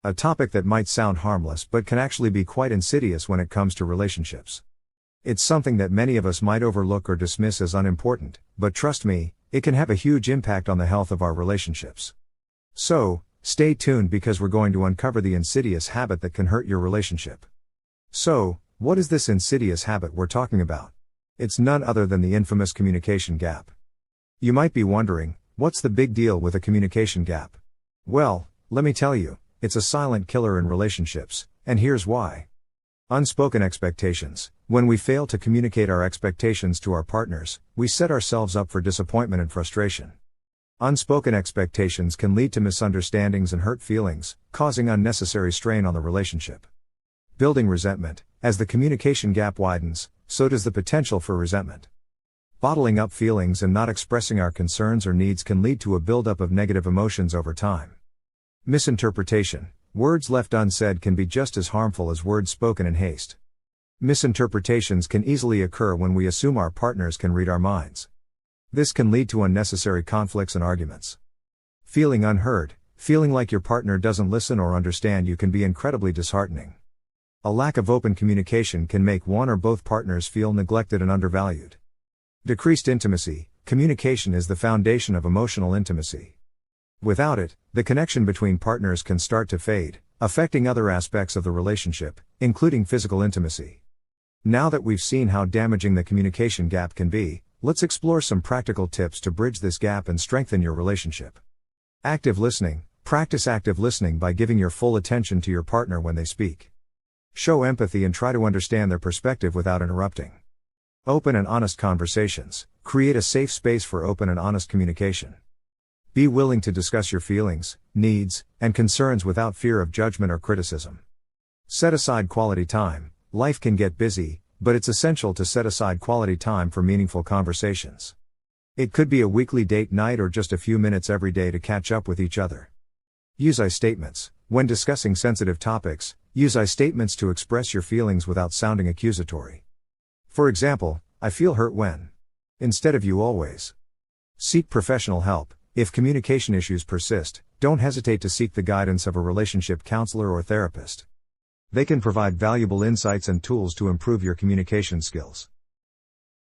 A topic that might sound harmless but can actually be quite insidious when it comes to relationships. It's something that many of us might overlook or dismiss as unimportant, but trust me, it can have a huge impact on the health of our relationships. So, stay tuned because we're going to uncover the insidious habit that can hurt your relationship. So, what is this insidious habit we're talking about? It's none other than the infamous communication gap. You might be wondering, what's the big deal with a communication gap? Well, let me tell you, it's a silent killer in relationships, and here's why. Unspoken expectations. When we fail to communicate our expectations to our partners, we set ourselves up for disappointment and frustration. Unspoken expectations can lead to misunderstandings and hurt feelings, causing unnecessary strain on the relationship. Building resentment. As the communication gap widens, so does the potential for resentment. Bottling up feelings and not expressing our concerns or needs can lead to a buildup of negative emotions over time. Misinterpretation. Words left unsaid can be just as harmful as words spoken in haste. Misinterpretations can easily occur when we assume our partners can read our minds. This can lead to unnecessary conflicts and arguments. Feeling unheard. Feeling like your partner doesn't listen or understand you can be incredibly disheartening. A lack of open communication can make one or both partners feel neglected and undervalued. Decreased intimacy. Communication is the foundation of emotional intimacy. Without it, the connection between partners can start to fade, affecting other aspects of the relationship, including physical intimacy. Now that we've seen how damaging the communication gap can be, let's explore some practical tips to bridge this gap and strengthen your relationship. Active listening. Practice active listening by giving your full attention to your partner when they speak. Show empathy and try to understand their perspective without interrupting. Open and honest conversations. Create a safe space for open and honest communication. Be willing to discuss your feelings, needs, and concerns without fear of judgment or criticism. Set aside quality time. Life can get busy, but it's essential to set aside quality time for meaningful conversations. It could be a weekly date night or just a few minutes every day to catch up with each other. Use I statements. When discussing sensitive topics, use I statements to express your feelings without sounding accusatory. For example, I feel hurt when. Instead of you always. Seek professional help. If communication issues persist, don't hesitate to seek the guidance of a relationship counselor or therapist. They can provide valuable insights and tools to improve your communication skills.